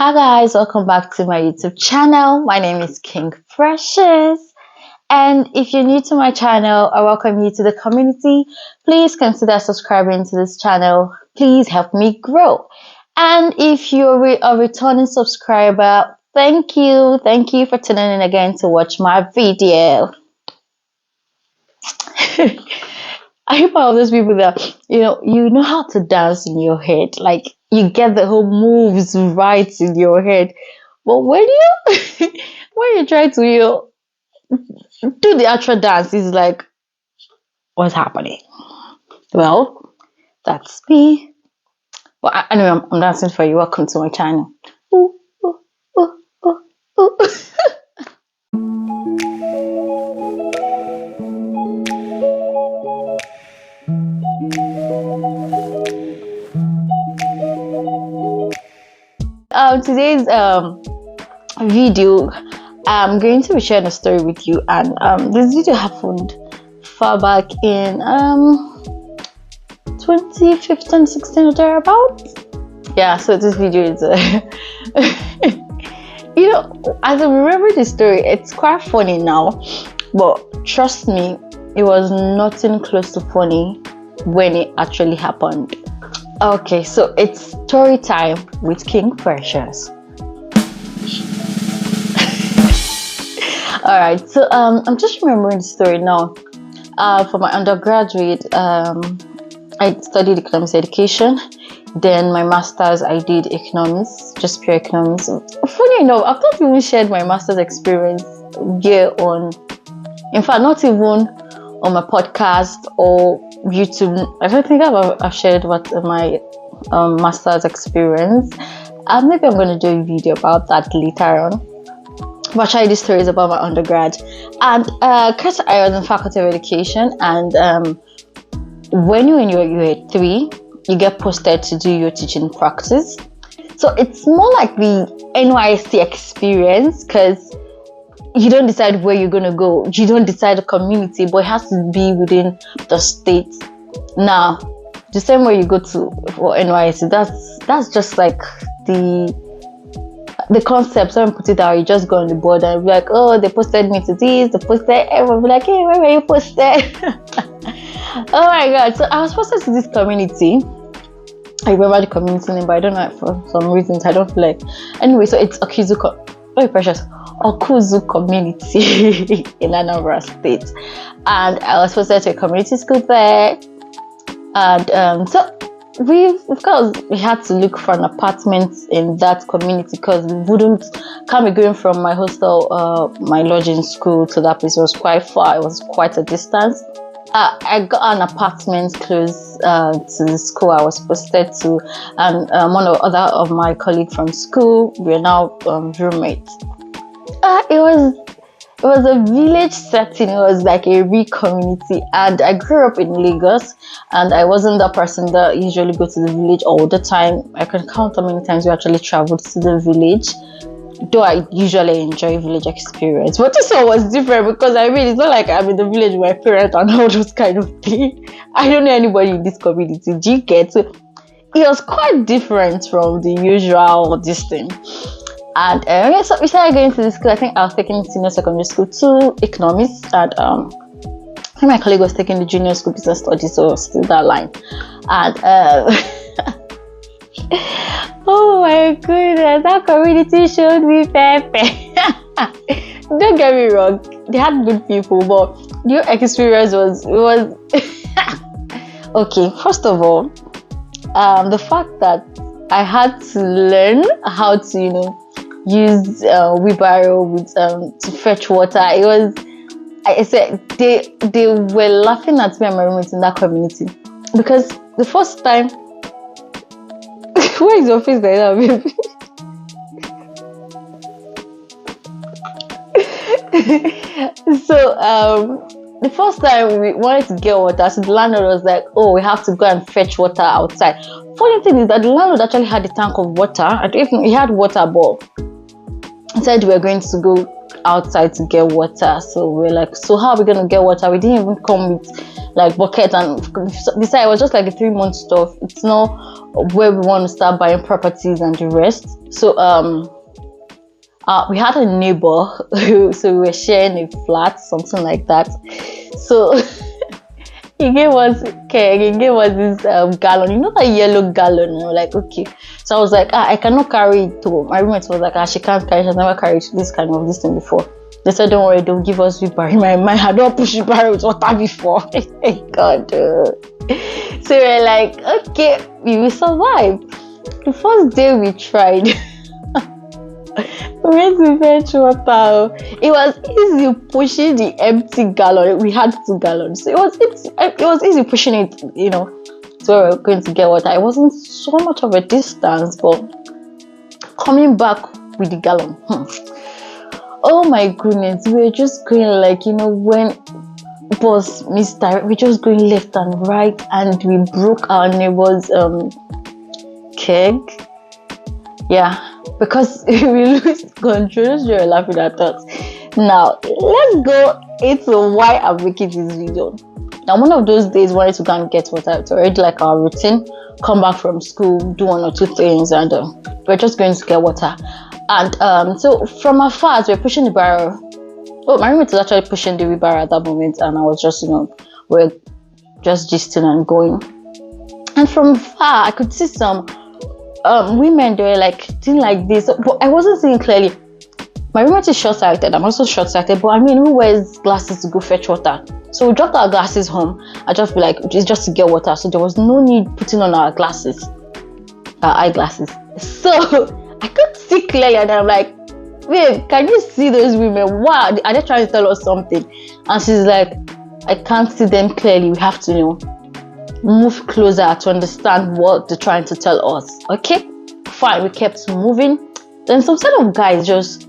Hi guys, welcome back to my YouTube channel. My name is King Precious, and if you're new to my channel, I welcome you to the community. Please consider subscribing to this channel. Please help me grow. And if you're a returning subscriber, thank you for tuning in again to watch my video. Are you part of those people that you know how to dance in your head, like you get the whole moves right in your head, but when you when you try to do the actual dance, it's like, what's happening? Well, that's me. But anyway, I'm dancing for you. Welcome to my channel. Ooh, ooh, ooh, ooh, ooh. Today's video, I'm going to be sharing a story with you, and this video happened far back in 2015, 16 or thereabout. Yeah, so this video is as I remember the story, it's quite funny now, but trust me, it was nothing close to funny when it actually happened. Okay, so it's story time with King Precious. Alright, so I'm just remembering the story now. For my undergraduate, I studied economics education. Then my master's, I did economics, just pure economics. Funny enough, I've not even shared my master's experience here in fact, not even on my podcast or YouTube. I don't think I've shared what my master's experience. Maybe I'm going to do a video about that later on. But actually, this story is about my undergrad. And because I was in faculty of education, and when you're in your year 3, you get posted to do your teaching practice. So it's more like the NYSC experience, because you don't decide where you're going to go. You don't decide the community, but it has to be within the state. Now, the same way you go to for NYSC, that's just like the concept. Someone put it out, you just go on the board and be like, oh, they posted me to this, they posted, everyone be like, hey, where were you posted? Oh my god. So I was posted to this community. I remember the community name, but I don't know, for some reasons I don't feel like. Anyway, so it's Precious Okuzu community in Anambra State, and I was posted to a community school there. And so of course we had to look for an apartment in that community, because we can't be going from my hostel, my lodging school, to that place. It was quite far. It was quite a distance. I got an apartment close to the school I was posted to, and one or other of my colleagues from school, we're now roommates. It was a village setting. It was like a real community, and I grew up in Lagos, and I wasn't the person that usually go to the village all the time. I can count how many times we actually traveled to the village, though I usually enjoy village experience. But this one was different, because it's not like I'm in the village with my parents and all those kind of things. I don't know anybody in this community. Do you get? So it was quite different from the usual this thing. And so we started going to the school. I think I was taking senior secondary school to economics, and I think my colleague was taking the junior school business studies, so still that line. And oh my goodness, that community showed me Pepe. Don't get me wrong, they had good people, but your experience was okay. First of all, the fact that I had to learn how to use wheelbarrow to fetch water. It was, I said, they were laughing at me and my roommates in that community, because the first time where is your face like that, baby? So the first time we wanted to get water, so the landlord was like, oh, we have to go and fetch water outside. Funny thing is that the landlord actually had a tank of water. I don't even, he had water, but he said we were going to go outside to get water. So we're like, so how are we going to get water? We didn't even come with like bucket, and besides, it was just like a 3 month stuff. It's not where we want to start buying properties and the rest. So we had a neighbor, so we were sharing a flat, something like that. So he gave us keg, he gave us this gallon, that yellow gallon. And we're like, okay. So I was like, I cannot carry it home. My roommate was like, she can't carry it. She's never carried this kind of this thing before. They said, don't worry, don't give us wheelbarrow. In my mind, I don't push wheelbarrow with water before. God. So we're like, okay, we will survive. The first day we tried, we went to fetch water. It was easy pushing the empty gallon. We had 2 gallons. So it was easy pushing it, so we were going to get water. It wasn't so much of a distance, but coming back with the gallon. Oh my goodness, we were just going like, when bus misdirect, we're just going left and right, and we broke our neighbor's keg. Yeah, because we lose control. You're laughing at us. Now, let's go into why I'm making this video. Now, one of those days, wanted to go and get water. It's already like our routine. Come back from school, do 1 or 2 things, and we're just going to get water. And so from afar, as we're pushing the barrel. Oh, my roommate was actually pushing the wheelbarrow at that moment, and I was just, we're just gisting and going. And from far, I could see some women. They were like doing like this, but I wasn't seeing clearly. My roommate is short-sighted. I'm also short-sighted, but who wears glasses to go fetch water? So we dropped our glasses home. I just be like, it's just to get water. So there was no need putting on our eyeglasses. So I could see clearly, and I'm like, babe, can you see those women? Wow, are they trying to tell us something? And she's like, I can't see them clearly. We have to, move closer to understand what they're trying to tell us. Okay, fine. We kept moving. Then some set of guys just,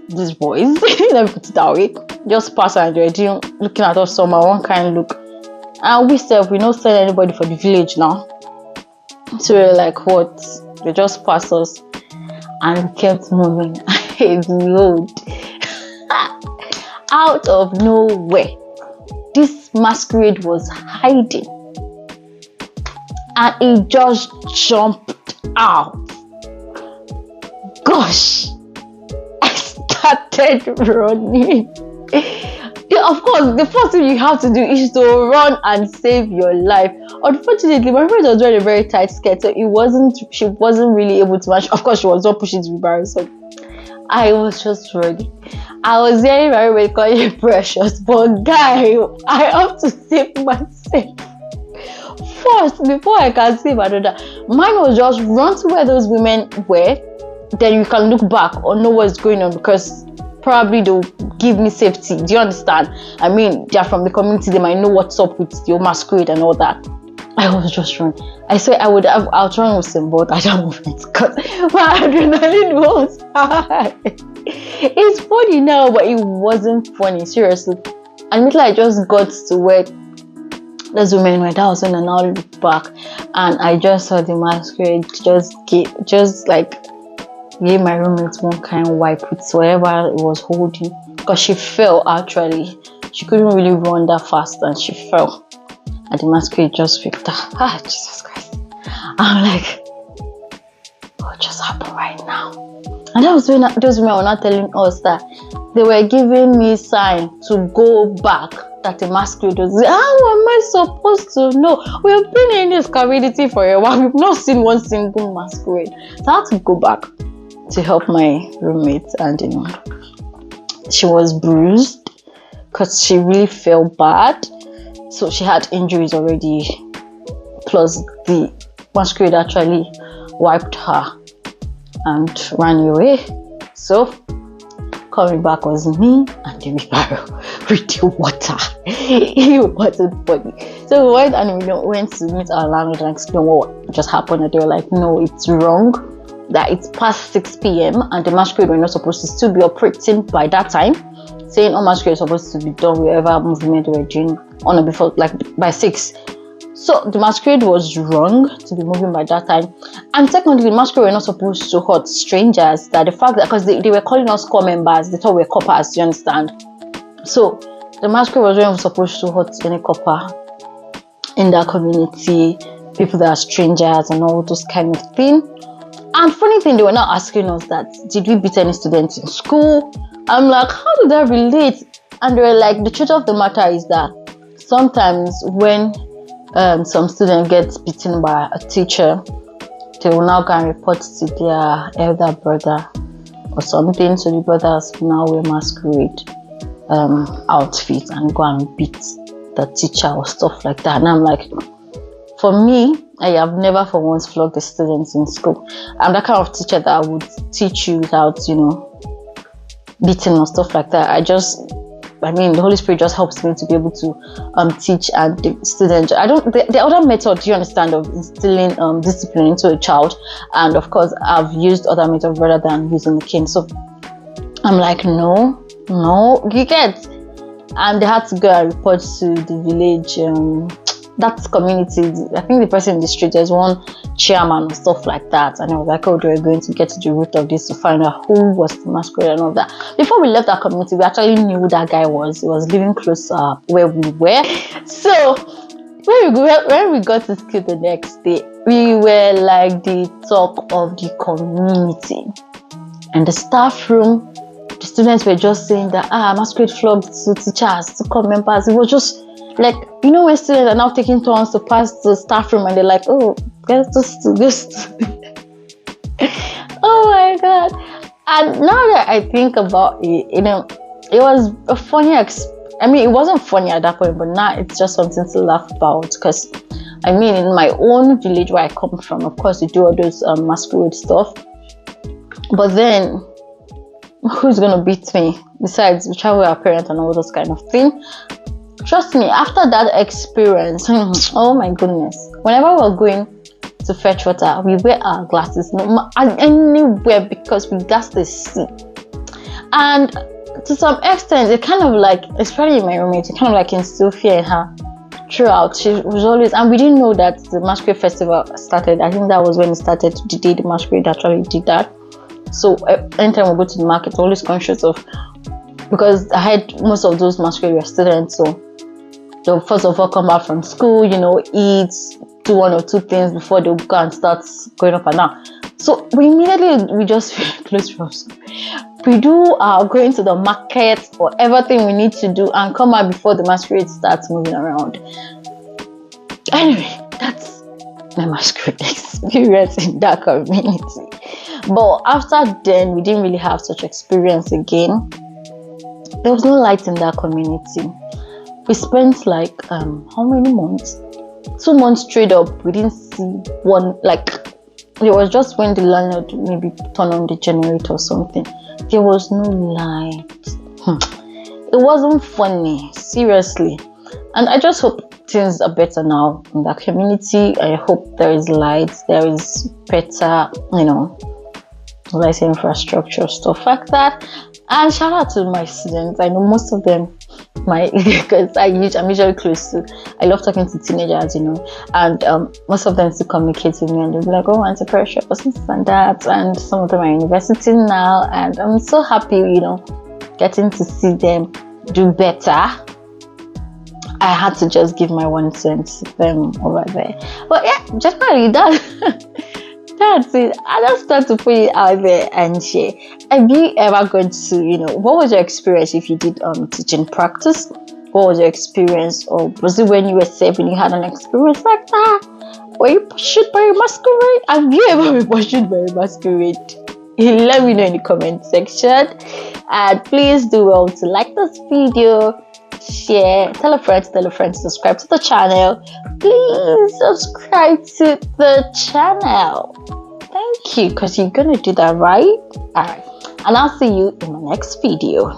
these boys, let me put it that way, just pass and they're looking at us somehow, one kind of look. And we said, we not send anybody for the village now. So we're like, what? They just passed us. And we kept moving. Load. Out of nowhere, this masquerade was hiding, and it just jumped out. Gosh, I started running. Of course, the first thing you have to do is to run and save your life. Unfortunately, my friend was wearing a very tight skirt, so she wasn't really able to match. Of course, she was not pushing the wheelbarrow, so I was just running. I was hearing my roommate calling it precious, but guy, I have to save myself first before I can save another. Mine was just run to where those women were, then you can look back or know what's going on, because probably they'll give me safety. Do you understand? I mean, they're from the community, they might know what's up with your masquerade and all that. I was just running. I swear I would have outrun with some boat at that moment, because my adrenaline was high. It's funny now, but it wasn't funny, seriously. Until I just got to where those women were, that was when I now looked back and I just saw the masquerade just like gave my roommate one kind of wipe with whatever it was holding, because she fell. Actually, she couldn't really run that fast and she fell, and the masquerade just picked her. Jesus Christ. I'm like, what just happened right now? And that was when those women were not telling us that they were giving me sign to go back, that the masquerade was. How am I supposed to know? We have been in this community for a while. We've not seen one single masquerade. So I had to go back to help my roommate, and she was bruised because she really felt bad. So she had injuries already, plus the masquerade actually wiped her and ran away. So coming back was me and the wheelbarrow with the water. It wasn't funny. So we went and we went to meet our landlord and explain what just happened, and they were like, no, it's wrong, that it's past 6 p.m. and the masquerade were not supposed to still be operating by that time, saying all masquerade is supposed to be done wherever movement we're doing on or before, like by 6. So the masquerade was wrong to be moving by that time. And secondly, the masquerade were not supposed to hurt strangers. That the fact that, because they were calling us core members, they thought we were coppers, you understand? So the masquerade was when we were supposed to hot any copper in that community, people that are strangers and all those kind of thing. And funny thing, they were not asking us that, did we beat any students in school? I'm like, how did that relate? And they were like, the truth of the matter is that sometimes when some student gets beaten by a teacher, they will now go and report to their elder brother or something. So the brothers will now wear masquerade outfit and go and beat the teacher or stuff like that. And I'm like, for me, I have never for once flogged the students in school. I'm that kind of teacher that would teach you without, beating or stuff like that. The Holy Spirit just helps me to be able to teach and the students. The other method, you understand, of instilling discipline into a child, and of course, I've used other methods rather than using the cane. So I'm like, no, you get. And they had to go and report to the village, that community. I think the person in the street, there's one chairman and stuff like that. And I was like, oh, we're going to get to the root of this to find out who was the masquerade and all that. Before we left that community, we actually knew who that guy was. He was living close where we were. So when we got to school the next day, we were like the talk of the community. And the staff room, the students were just saying that masquerade flogged to teachers, to club members. It was just like, when students are now taking turns to pass the staff room and they're like, oh, let's just oh my god. And now that I think about it, it was a funny it wasn't funny at that point, but now it's just something to laugh about. Because in my own village where I come from, of course we do all those masquerade stuff, but then who's gonna beat me besides we travel with our parents and all those kind of thing? Trust me, after that experience, oh my goodness, whenever we're going to fetch water, we wear our glasses anywhere because we got to see. And to some extent, it kind of like, especially my roommate, it kind of like instilled fear in her throughout. She was always, and we didn't know that the masquerade festival started. I think that was when it started, the day the masquerade actually did that. So anytime we go to the market, we're always conscious of, because I had most of those masquerade were students, so they'll first of all come back from school, eat, do one or two things before they'll go and start going up and down. So we just feel close from school. We do going to the market or everything we need to do and come out before the masquerade starts moving around. Anyway, that's my masquerade experience in that community. But after then, we didn't really have such experience again. There was no light in that community. We spent like how many months? 2 months straight up. We didn't see one. Like, it was just when the landlord maybe turned on the generator or something. There was no light. It wasn't funny, seriously. And I just hope things are better now in that community. I hope there is light, there is better, let's say infrastructure, stuff like that. And shout out to my students. I know most of them, because I'm usually close to, I love talking to teenagers, and most of them still communicate with me and they'll be like, oh, Auntie Precious, this and that. And some of them are in university now, and I'm so happy, getting to see them do better. I had to just give my 1 cent to them over there. But yeah, generally that's it. I just thought to put it out there and share. Have you ever gone to, what was your experience if you did teaching practice? What was your experience? Or was it when you were 7 you had an experience like that? Were you pursued by a masquerade? Have you ever been pursued by a masquerade? Let me know in the comment section. And please do well to like this video, share, tell a friend, subscribe to the channel. Please subscribe to the channel. Thank you, because you're gonna do that, right? Alright, and I'll see you in the next video.